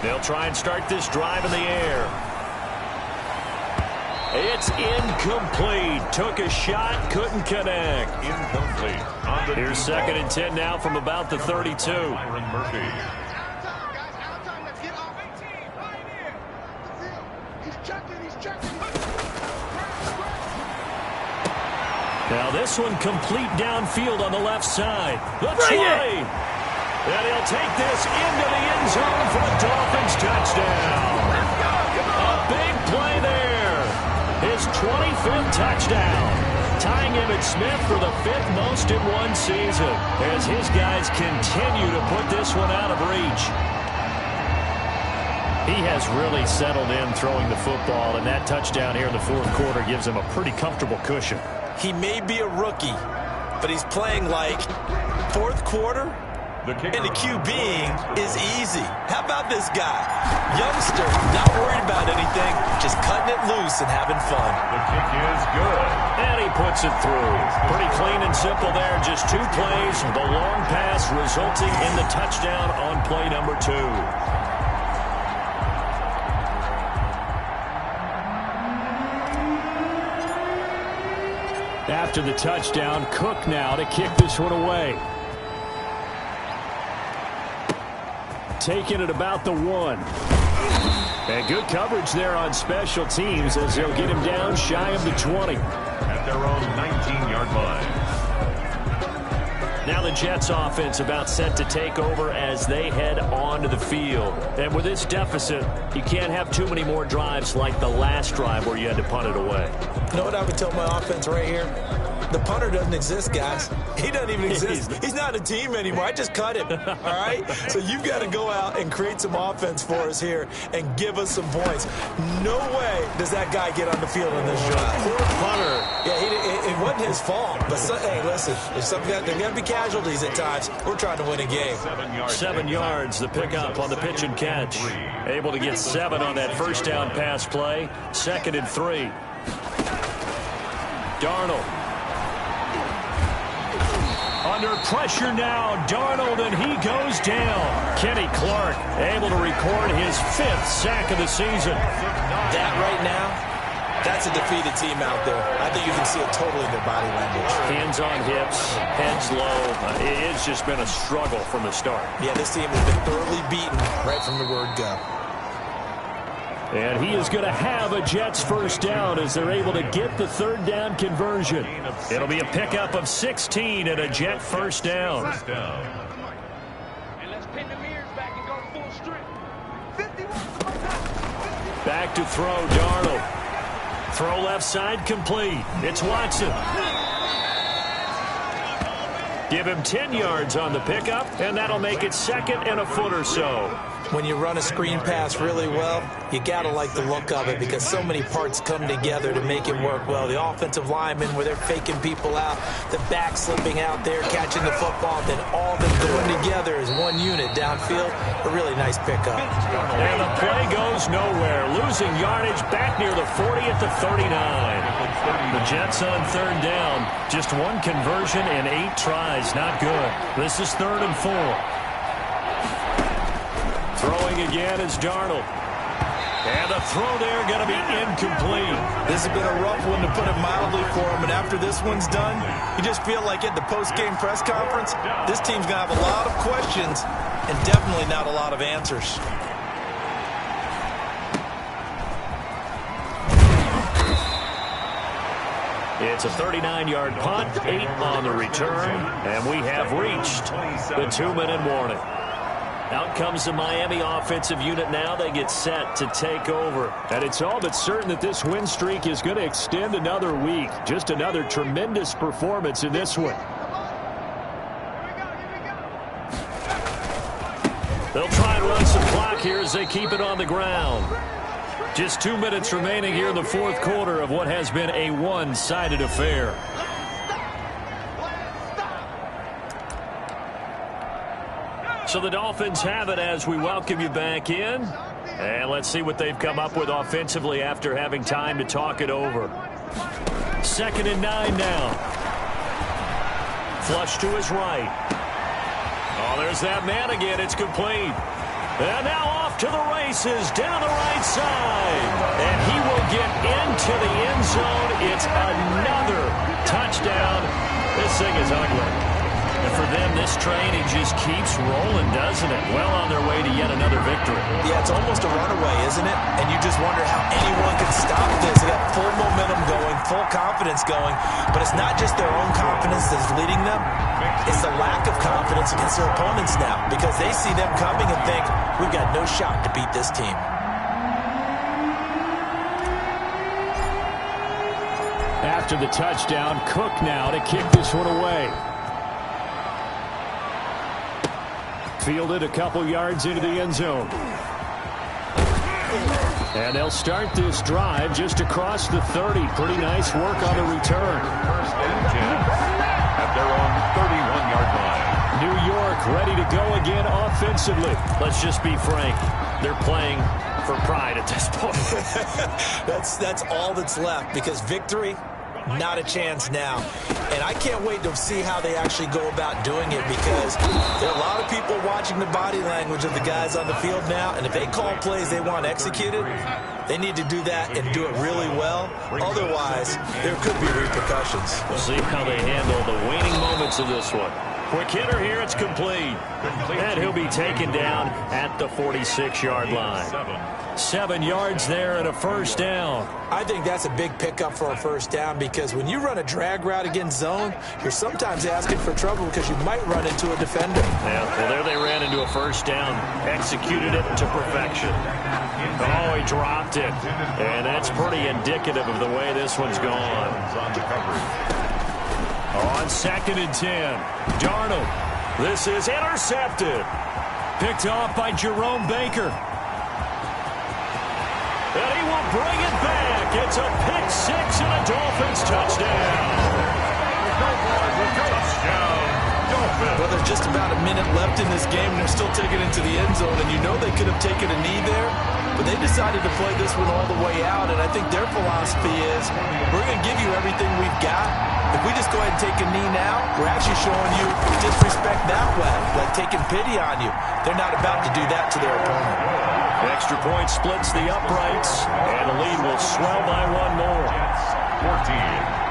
[SPEAKER 2] They'll try and start this drive in the air. It's incomplete. Took a shot, couldn't connect.
[SPEAKER 1] Incomplete.
[SPEAKER 2] Here's 2nd and 10 now from about the 32.
[SPEAKER 1] Byron Murphy.
[SPEAKER 2] Now this one complete downfield on the left side. The play. And he'll take this into the end zone for a Dolphins touchdown. A big play there. His 25th touchdown. Tying Emmitt Smith for the 5th most in one season as his guys continue to put this one out of reach. He has really settled in throwing the football, and that touchdown here in the 4th quarter gives him a pretty comfortable cushion.
[SPEAKER 3] He may be a rookie, but he's playing like 4th quarter, and the QBing is easy. How about this guy? Youngster, not worried about anything, just cutting it loose and having fun.
[SPEAKER 1] The kick is good.
[SPEAKER 2] And he puts it through. Pretty clean and simple there. Just 2 plays. The long pass resulting in the touchdown on play number 2. After the touchdown, Cook now to kick this one away. Taking it about the 1. And good coverage there on special teams as they'll get him down shy of the 20.
[SPEAKER 1] At their own 19-yard line.
[SPEAKER 2] Now the Jets offense about set to take over as they head onto the field. And with this deficit, you can't have too many more drives like the last drive where you had to punt it away.
[SPEAKER 3] You know what I would tell my offense right here? The punter doesn't exist, guys. He doesn't even exist. He's not a team anymore. I just cut him, all right? So you've got to go out and create some offense for us here and give us some points. No way does that guy get on the field in this drive.
[SPEAKER 2] Poor punter.
[SPEAKER 3] Yeah, it wasn't his fault. But, hey, listen, there's got to be casualties at times. We're trying to win a game.
[SPEAKER 2] 7 yards, the pickup on the pitch and catch. Able to get 7 on that first down pass play. 2nd and 3. Darnold. Under pressure now, Darnold, and he goes down. Kenny Clark able to record his 5th sack of the season.
[SPEAKER 3] That right now, that's a defeated team out there. I think you can see it totally in their body language.
[SPEAKER 2] Hands on hips, heads low. It's just been a struggle from the start.
[SPEAKER 3] Yeah, this team has been thoroughly beaten right from the word go.
[SPEAKER 2] And he is going to have a Jets first down as they're able to get the 3rd down conversion. It'll be a pickup of 16 and a Jet first down.
[SPEAKER 4] And let's pin the mirrors back and go full strip. 51.
[SPEAKER 2] Back to throw, Darnold. Throw left side complete. It's Watson. Give him 10 yards on the pickup, and that'll make it 2nd and a foot or so.
[SPEAKER 3] When you run a screen pass really well, you got to like the look of it because so many parts come together to make it work well. The offensive linemen where they're faking people out, the back slipping out there, catching the football, then all of them going together as one unit downfield. A really nice pickup.
[SPEAKER 2] And the play goes nowhere. Losing yardage back near the 40 at the 39. The Jets on 3rd down. Just 1 conversion and 8 tries. Not good. This is 3rd and 4. Throwing again is Darnold. And the throw there going to be incomplete.
[SPEAKER 3] This has been a rough one, to put it mildly, for him. And after this one's done, you just feel like at the post-game press conference, this team's going to have a lot of questions and definitely not a lot of answers.
[SPEAKER 2] It's a 39-yard punt, 8 on the return, and we have reached the 2-minute warning. Out comes the Miami offensive unit now. They get set to take over. And it's all but certain that this win streak is going to extend another week. Just another tremendous performance in this one. They'll try and run some clock here as they keep it on the ground. Just 2 minutes remaining here in the 4th quarter of what has been a one-sided affair. So the Dolphins have it as we welcome you back in. And let's see what they've come up with offensively after having time to talk it over. 2nd and 9 now. Flush to his right. Oh, there's that man again. It's complete. And now off to the races down the right side. And he will get into the end zone. It's another touchdown. This thing is ugly. And for them, this train, it just keeps rolling, doesn't it? Well on their way to yet another victory.
[SPEAKER 3] Yeah, it's almost a runaway, isn't it? And you just wonder how anyone can stop this. They got full momentum going, full confidence going. But it's not just their own confidence that's leading them. It's the lack of confidence against their opponents now, because they see them coming and think, we've got no shot to beat this team.
[SPEAKER 2] After the touchdown, Cook now to kick this one away. Fielded a couple yards into the end zone. And they'll start this drive just across the 30. Pretty nice work on the return.
[SPEAKER 1] First and 10 at their own 31-yard line.
[SPEAKER 2] New York ready to go again offensively. Let's just be frank. They're playing for pride at this point.
[SPEAKER 3] That's all that's left, because victory, not a chance now. And I can't wait to see how they actually go about doing it, because there are a lot of people watching the body language of the guys on the field now, and if they call plays they want executed, they need to do that and do it really well. Otherwise, there could be repercussions.
[SPEAKER 2] We'll see how they handle the waning moments of this one. Quick hitter here, it's complete. And he'll be taken down at the 46-yard line. 7 yards there and a first down.
[SPEAKER 3] I think that's a big pickup for a first down, because when you run a drag route against zone, you're sometimes asking for trouble because you might run into a defender.
[SPEAKER 2] Yeah, well, there they ran into a first down. Executed it to perfection. Oh, he dropped it. And that's pretty indicative of the way this one's gone. On 2nd and 10, Darnold. This is intercepted. Picked off by Jerome Baker. And he will bring it back. It's a pick six and a Dolphins touchdown.
[SPEAKER 3] Well, there's just about a minute left in this game, and they're still taking it to the end zone. And you know they could have taken a knee there, but they decided to play this one all the way out. And I think their philosophy is, we're going to give you everything we've got. If we just go ahead and take a knee now, we're actually showing you disrespect that way, like taking pity on you. They're not about to do that to their opponent.
[SPEAKER 2] Extra point splits the uprights, and the lead will swell by one more.
[SPEAKER 1] 14.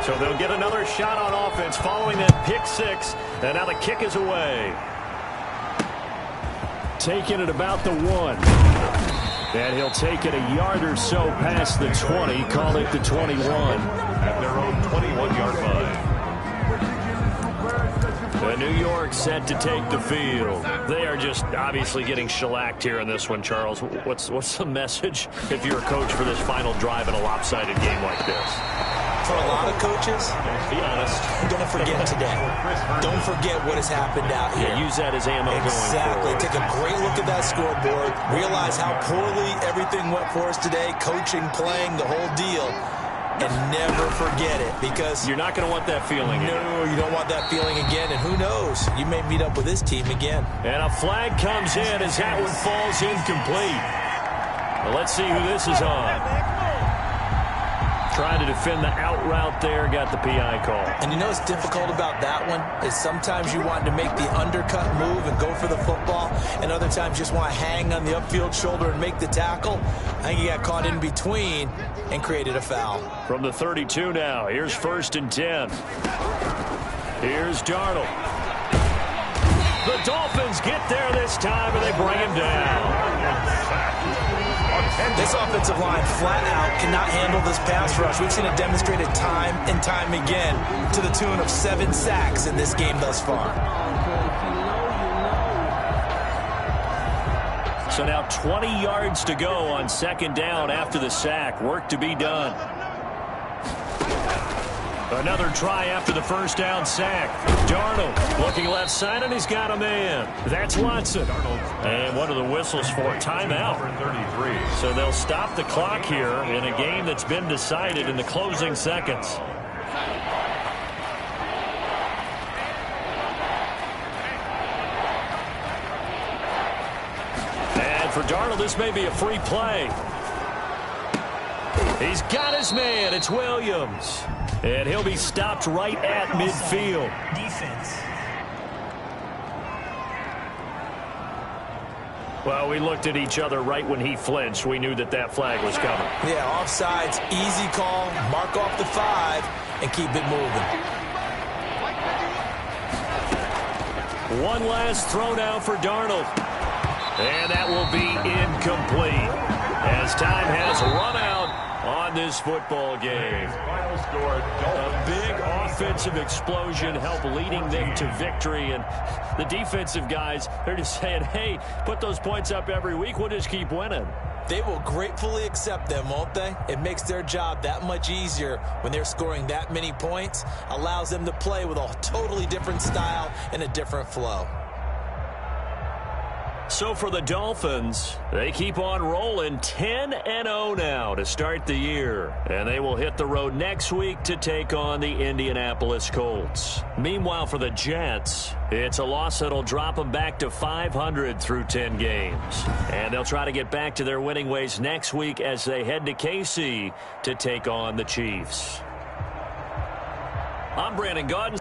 [SPEAKER 2] So they'll get another shot on offense following that pick six, and now the kick is away. Taking it about the 1. And he'll take it a yard or so past the 20, call it the 21.
[SPEAKER 1] At their own 21-yard line.
[SPEAKER 2] New York set to take the field. They are just obviously getting shellacked here in this one, Charles. What's the message if you're a coach for this final drive in a lopsided game like this?
[SPEAKER 3] For a lot of coaches,
[SPEAKER 2] be honest,
[SPEAKER 3] don't forget today. Don't forget what has happened out here.
[SPEAKER 2] Yeah, use that as ammo going forward.
[SPEAKER 3] Exactly. Take a great look at that scoreboard. Realize how poorly everything went for us today. Coaching, playing, the whole deal. And never forget it, because
[SPEAKER 2] you're not going to want that feeling again.
[SPEAKER 3] No, you don't want that feeling again. And who knows? You may meet up with this team again.
[SPEAKER 2] And a flag comes in as that one falls incomplete. Well, let's see who this is on. Trying to defend the out route there, got the PI call.
[SPEAKER 3] And you know what's difficult about that one is sometimes you want to make the undercut move and go for the football, and other times you just want to hang on the upfield shoulder and make the tackle. I think he got caught in between and created a foul.
[SPEAKER 2] From the 32 now, here's 1st and 10. Here's Darnold. The Dolphins get there this time, and they bring him down.
[SPEAKER 3] This offensive line flat out cannot handle this pass rush. We've seen it demonstrated time and time again to the tune of 7 sacks in this game thus far.
[SPEAKER 2] So now 20 yards to go on 2nd down after the sack. Work to be done. Another try after the 1st down sack. Darnold looking left side, and he's got a man. That's Watson. And what are the whistles for? Timeout.
[SPEAKER 1] 33.
[SPEAKER 2] So they'll stop the clock here in a game that's been decided in the closing seconds. And for Darnold, this may be a free play. He's got his man. It's Williams. And he'll be stopped right at midfield.
[SPEAKER 7] Defense.
[SPEAKER 2] Well, we looked at each other right when he flinched. We knew that that flag was coming.
[SPEAKER 3] Yeah, offsides, easy call, mark off the 5, and keep it moving.
[SPEAKER 2] One last throw now for Darnold. And that will be incomplete as time has run out on this football game.
[SPEAKER 1] Final score,
[SPEAKER 2] A big offensive explosion helped leading them to victory. And the defensive guys, they're just saying, hey, put those points up every week. We'll just keep winning.
[SPEAKER 3] They will gratefully accept them, won't they? It makes their job that much easier when they're scoring that many points. Allows them to play with a totally different style and a different flow.
[SPEAKER 2] So for the Dolphins, they keep on rolling 10-0 now to start the year. And they will hit the road next week to take on the Indianapolis Colts. Meanwhile, for the Jets, it's a loss that'll drop them back to 500 through 10 games. And they'll try to get back to their winning ways next week as they head to KC to take on the Chiefs. I'm Brandon Gaudin.